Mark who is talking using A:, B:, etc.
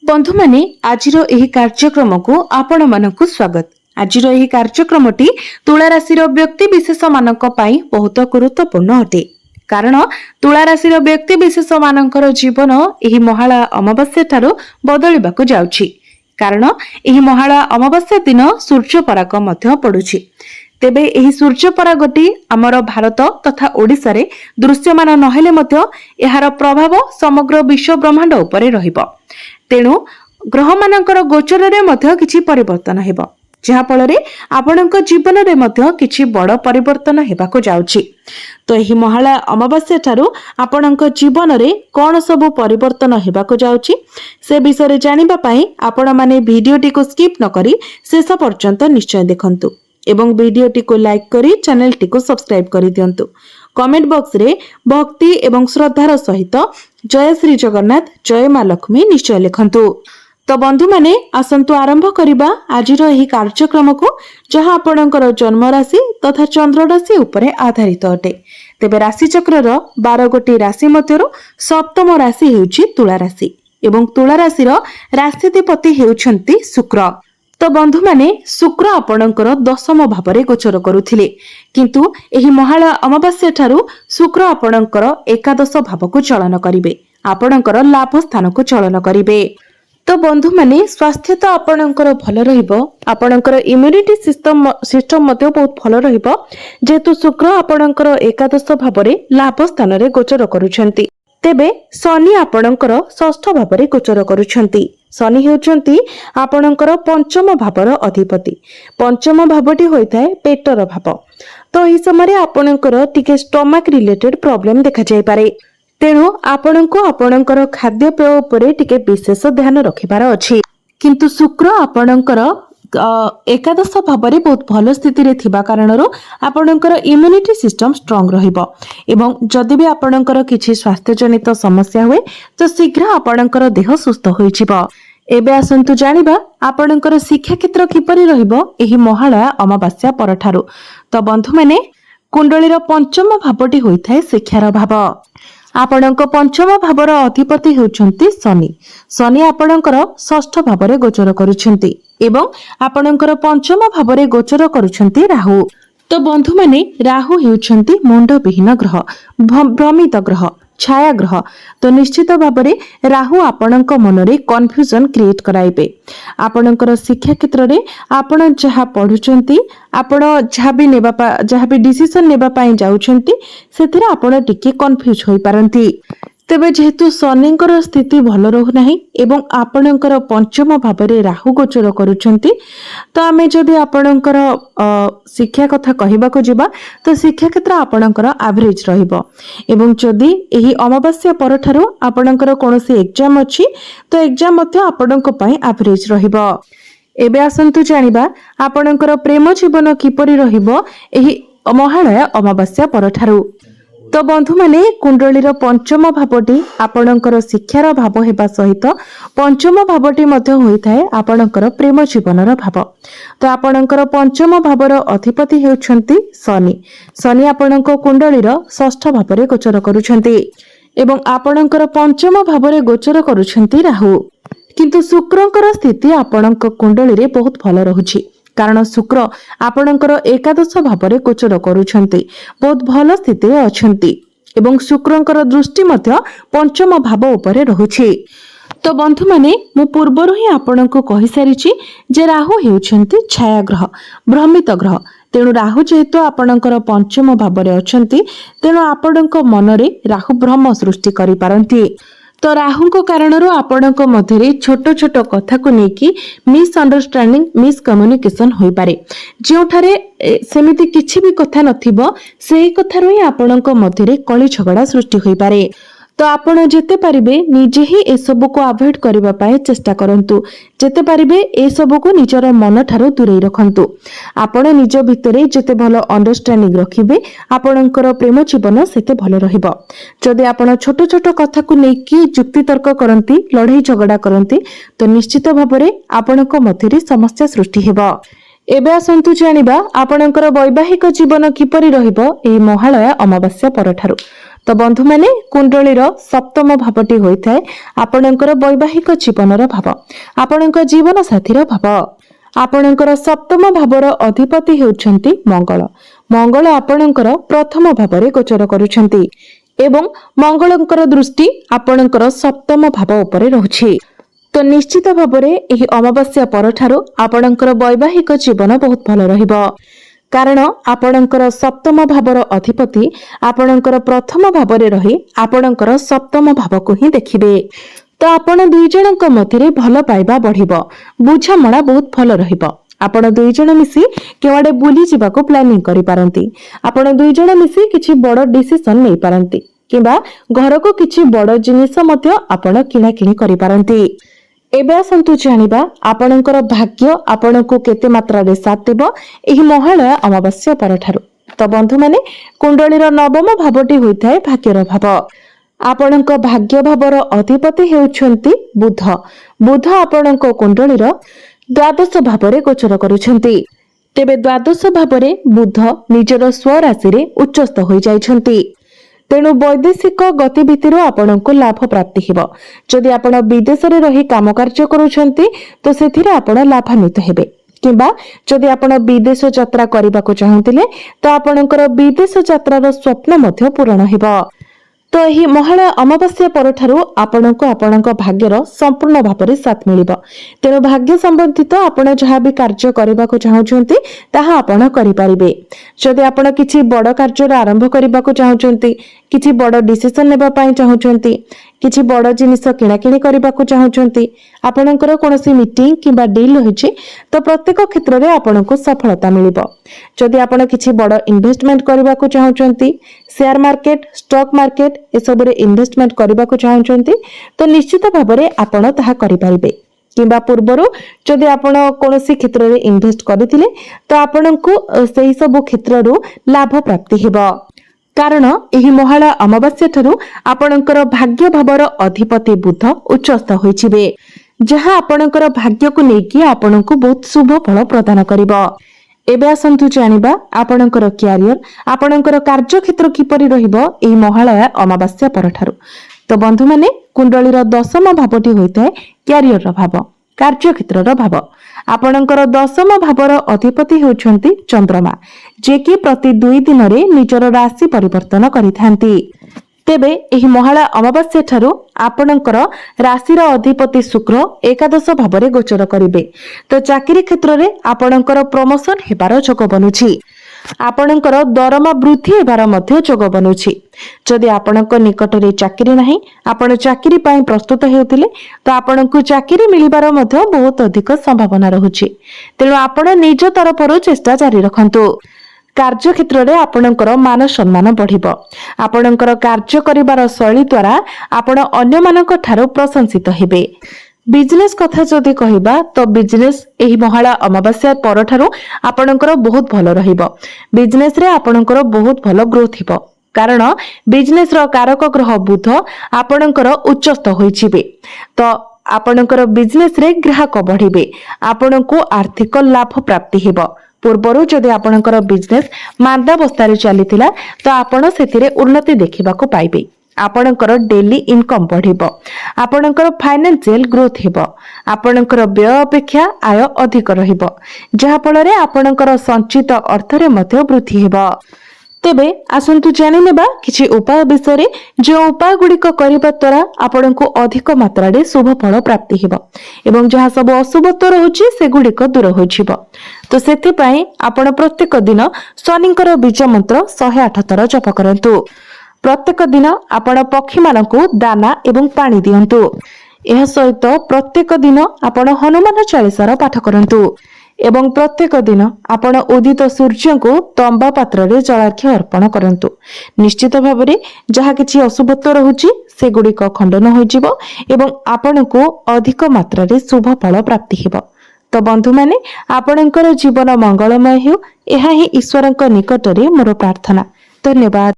A: बंधु माने आजिर एही कार्यक्रम को आपण मानकु स्वागत। आजिर एही कार्यक्रमटी तुला राशि व्यक्ति विशेष मानक पई बहुत गुरुत्वपूर्ण अटे। कारण तुला राशि व्यक्ति विशेष मानकर जीवन एही महालया अमावास्या ठारू बदलिबाकु जाउछि। कारण एही महालया अमावास्या दिन सूर्य पराग मध्य पडुछि। तेबे एही सूर्य परागटी आमर भारत तथा ओडिसा रे दृश्यमान नहेले मध्य एहार प्रभाव समग्र विश्व ब्रह्मांड उपरे रहिबो। तेणु ग्रह मानकर गोचर रे मध्य किछि परिवर्तन हेबो, जहा फल आपणक जीवन रे मध्य किछि बड़ परिवर्तन हेबाको जाउछि। तो एही महालया अमावास्या ठारू आपणक जीवन रे कोन सब परिवर्तन हेबाको जाउछि से विषय रे जानिबा पई आपण माने भिडियोटी को स्किप न करी शेष पर्यंत निश्चय देखंतु एवं भिडियोटी को लाइक करी चैनल टी को सब्सक्राइब करी दियंतु। कमेंट बॉक्स रे भक्ति एवं श्रद्धार सहित जय श्री जगन्नाथ जय मां लक्ष्मी निश्चय लिखंतु। तो बंधु माने आसंतु आरंभ करिबा आजिर एही कार्यक्रम को, जहां आपणकर जन्म राशि तथा चंद्र राशि उपरे आधारित अटे। तेबे राशि चक्रर 12 गोटी राशि मध्यरु सप्तम राशि हेउछि तुला राशि एवं तुला राशिर राशिधिपति हेउछंती शुक्र। तो बंधु माने शुक्र आपणकर दशम भावरे गोचर करुथिले, किंतु एही महालया अमावास्या ठारू शुक्र आपणकर एकादश भाव को चलन करिवे, आपणकर लाभ स्थान को चलन करिवे। तो बंधु माने स्वास्थ्य तो आपणकर भल रहिबो, आपणकर इम्यूनिटी सिस्टम मध्ये बहुत भल रहिबो, जेतु शुक्र आपणकर एकादश भावरे लाभ स्थान रे गोचर करूछंती। तेबे शनि आपणकर षष्ठ भावरे गोचर करूछंती। शनि हेउछंती आपणकर पंचम भावर अधिपति। पंचम भावटी होइथाय पेटर भाव। तो एही समय आपणकर टिके स्टमक रिलेटेड प्रॉब्लम देखा जाय पारे। तेणु आपणको आपणकर खाद्य पेय उपरे टिके विशेष ध्यान रखिबार अछि। किंतु शुक्र आपणकर एकादश भावरे बहुत भल स्थिति रे थिबा कारणरो आपणकर इम्यूनिटी सिस्टम स्ट्रांग रहिबो एवं जदि भी आपणकर किछि स्वास्थ्य जनित समस्या हुए तो शीघ्र आपणकर देह सुस्थ होइछिबो। एबे आसंतु जानिबा आपणकर शिक्षा क्षेत्र किपरि रहिबो एही महालया अमावास्या परठारु। तो बंधु माने कुंडलीर पंचम भावटी होइथाय शिक्षार भाव। आपणक पंचम भावर अधिपति हेउछंती शनि। शनि आपणकर षष्ठ भावरे गोचर करूछंती एवं आपणकर पंचम भावरे गोचर करूछंती राहु। तो बंधु माने राहु हेउछंती मुंड विहीन ग्रह, भ्रमित ग्रह, छाया ग्रह। तो निश्चित भावरे राहु आपणक मनरे कन्फ्यूजन क्रिएट कराइबे। आपणकर शिक्षा क्षेत्र रे आपण जहा पढुचंती, आपण जहा भी डिसीजन नेबा पई जाउचंती, सेथिरे आपण टिके कन्फ्यूज होई पारंती। तेबे जेहेतु शनिଙ୍କର स्थिति भल रहु नाही एवं आपणकर पंचम भावरे राहु गोचर करूछंती, तो आमे जदि आपणकर शिक्षा कथा कहिबा को जिबा तो शिक्षा क्षेत्र आपणकर एवरेज रहिबो एवं जदि एही अमावास्या परठारु आपणकर कोनोसी एग्जाम अछि तो एग्जाम मध्ये आपणक पई एवरेज रहिबो। एबे आसंतु जानिबा आपणकर प्रेम जीवन किपरि रहिबो एही महालया अमावास्या परठारु। तो बंधु माने कुंडलीर पंचम भावटी आपणकर शिक्षार भाव हेबा सहित पंचम भावटी मध्ये होइथाय आपणकर प्रेम जीवनर भाव। तो आपणकर पंचम भावर अधिपति हेउछंती शनि। शनि आपणक कुंडलीर षष्ठ भावरे गोचर करूछंती एवं आपणकर पंचम भावरे गोचर करूछंती राहु। किंतु शुक्रंकर स्थिति आपणक कुंडली रे बहुत भल रहुछि, कारण शुक्र आपणकर एकादश भावरे गोचर करूछंती, बहुत भल स्थिति रे अछंती एवं शुक्रंकर दृष्टि मध्य पंचम भाव उपरे रहुछि। तो बंधु माने मु पूर्वरु ही आपणको कहि सारिछि जे राहु हेउछंती छाया ग्रह, भ्रमित ग्रह। तेणु राहु जेहेतु आपणकर पंचम भावरे अछंती, तेणु आपणक मनरे राहु भ्रम सृष्टि करि पारंती। तो राहुको कारणरो आपणक मध्यरे छोट छोट कथा को नेकी मिस अंडरस्टैंडिंग, मिस कम्युनिकेशन होई पारे। जेउठारे सेमिति किछि भी कथा नथिबो सेही कथारो ही आपणक मध्यरे कଳି झगड़ा सृष्टि होई पारे। तो आपण जेते पारिबे निजे ही ए सब को अवॉइड करबा पाए चेष्टा करंतु। जेते पारिबे ए सब को निजर मन ठारो दूरे रखंतु। आपण निज भितरे जेते भलो अंडरस्टैंडिंग रखिबे आपणकर प्रेम जीवन सेते भलो रहिबो। जदि आपण छोट छोट कथा को नेकी जुक्ति तर्क करंती, लड़ाई झगड़ा करंती, तो निश्चित भाबरे आपणक मध्यरे समस्या सृष्टि हेबो। एबे आसंतु जानिबा आपणकर वैवाहिक जीवन किपरि रहिबो एही महालया अमावास्या परठारु। तो बंधु माने कुंडलीर सप्तम भावटी होइथाय आपणकर वैवाहिक जीवनर भाव, आपणकर जीवन साथीर भाव। आपणकर सप्तम भावर अधिपति हेउछन्ति मंगल। मंगल आपणकर प्रथम भावरे गोचर करूछन्ति एवं मंगलंकर दृष्टि आपणकर सप्तम भाव उपरे रहुछि। तो निश्चित भावरे एही अमावास्या परठारु आपणकर वैवाहिक जीवन बहुत भल रहिबो, कारण आपणकर सप्तम भावर अधिपति आपणकर प्रथम भावरे रही आपणकर सप्तम भावको ही देखिबे। तो आपण दुई जनक मध्यरे भल पाइबा बढ़िबो, बुझामणा बहुत भल रहिबो। आपण दुई जण मिसी केवाडे बुली जिबाको प्लानिंग करि पारंती। आपण दुई जण मिसी किछि बड़ डिसिजन नै पारंती किबा घरको किछि बड़ जिनिस मध्य आपण किना किनी करि पारंती। एबे आसंतु जानिबा आपणकर भाग्य आपणको केते मात्रा रे साथ देबो एही महालय अमावास्या परठारु। तो बंधु माने कुंडलीर नवम भावटी होइथाय भाग्यर भाव। आपणक भाग्य भावर अधिपति हेउछन्ति बुध। बुध आपणक कुंडलीर द्वादश भावरे गोचर करूछन्ति। तेबे द्वादश भावरे बुध निजर स्वराशि रे उच्चस्थ होई जाइछन्ति। तेणु वैदेशिक गतिविधि आपको लाभ प्राप्ति हेबो। जदि आपण विदेश रे रही काम कार्य करूछन्ति तो सेथिरे आपण लाभान्वित हेबे, किबा जदि आपण विदेश यात्रा करबाको चाहुतिले तो आपणकर विदेश यात्रार स्वप्न मध्य पूर्ण हेबो। तो यही महालय अमावास्या परठारु आपणको आपणक भाग्यर संपूर्ण भाବରେ साथ मिलिबो। तेणु भाग्य संबंधित आपण जहाँ भी कार्य करबाको चाहुछन्ति ताहा आपण करि परिबे। जदि आपण किछि बड़ कार्य आरंभ करबाको चाहुछन्ति, किछि बड़ डिसिजन नेबा पई चाहुछन्ति, किछि बड़ जिनिस किणाकिणी करबाको चाहुछन्ति, आपणकर कोनोसी मीटिंग किबा डील होइछि तो प्रत्येक क्षेत्र रे आपणको सफलता मिलिबो। जदि आपण किछि बड़ इन्वेस्टमेंट करबाको चाहुछन्ति, शेयर मार्केट, स्टॉक मार्केट ए सब रे इन्वेस्टमेंट करबाको चाहुछन्ति तो निश्चित भाबरे आपण ताहा करि परिबे। किबा पूर्वरु जदि आपण कोनोसी क्षेत्र रे इन्वेस्ट करिथिले तो आपणको सेही सब क्षेत्ररु लाभ प्राप्ति हेबो। कारण एही महालय अमावास्या ठारू आपणकर भाग्य भावर अधिपति बुध उच्चस्थ होइछिबे, जहाँ आपणकर भाग्य को नेकी आपणको बहुत शुभ फल प्रदान करिबो। एबे आसंतु जानिबा आपणकर क्यारियर, आपणकर कार्य क्षेत्र किपरि रहिबो एही महालय अमावास्या परठारू। तो बंधु माने कुंडलीर दशम भावटी होइताय क्यारियर भाव, कार्य क्षेत्रर भाव। आपणकर दशम भावर अधिपति हेउछन्ति चंद्रमा, जे कि प्रति 2 दिन रे निजर राशि परिवर्तन करिथांती। तेबे एही महालय अमावास्या ठारू आपणकर राशिर अधिपति शुक्र एकादश भावरे गोचर करिबे। तो चाकरी क्षेत्र रे आपणकर प्रमोशन हेबार योग बनुछि। आपणकर दरमा वृद्धि हेबार मध्य योग बनुछि। जदि आपणक निकट रे चाकरी नाही, आपण चाकरी पई प्रस्तुत हेउतिले तो आपणकु चाकरी मिलिबार मध्य बहुत अधिक संभावना रहुछि। तेणु आपण निज तरफरु चेष्टा जारी रखंतु। कार्य क्षेत्र रे आपणकर मान सम्मान बढ़िबो। आपणकर कार्य करिबार शैली द्वारा आपण अन्य मानक ठारो प्रशंसित हेबे। बिजनेस कथा जदि कहिबा तो बिजनेस एही महालय अमावास्या परठारो आपणकर बहुत भल रहिबो। बिजनेस रे आपणकर बहुत भल ग्रोथ हेबो, कारण बिजनेस रो कारक ग्रह बुध आपणकर उच्चस्थ होइछिबे। तो आपणकर बिजनेस रे ग्राहक बढ़िबे, आपणको आर्थिक लाभ प्राप्ति हेबो। पूर्वरु जदि आपणकर बिजनेस मांदावस्था चलीथिला तो आपण सेथिरे उन्नति देखिबाको पाइबे। आपणकर डेली इनकम बढ़िबो, आपणकर फाइनेंशियल ग्रोथ हेबो, आपणकर व्यय अपेक्षा आय अधिक रहिबो, जहा फल रे आपणकर संचित अर्थ रे मध्य वृद्धि हेबो। तेबे आसंतु जानि नेबा किछि उपाय विषय रे, जो उपाय गुड़िक करिबा द्वारा आपणको अधिक मात्रा रे शुभ फल प्राप्ति हेबो एवं जहा सब अशुभत्व रहउछि से गुड़िक दूर होइछिबो। तो सेथि पई आपण प्रत्येक दिन शनिकर बीज मंत्र 108 थर जप करंतु। प्रत्येक दिन आपण पक्षी मानकु दाना एवं पानी दियंतु। एहा सहित प्रत्येक दिन आपण हनुमान चालीसार पाठ करंतु एवं प्रत्येक दिन आपण उदित सूर्य को तंबा पात्र रे जलार्घ्य अर्पण करंतु। निश्चित भाव रे जहा किछि अशुभत्व रहउछि से गुड़िक खंडन होइजिबो एवं आपनको अधिक मात्रा रे शुभ फल प्राप्ति हेबो। तो बंधु माने आपणकर जीवन मंगलमय हेउ, एहा ही ईश्वरक निकट रे मोर प्रार्थना। धन्यवाद।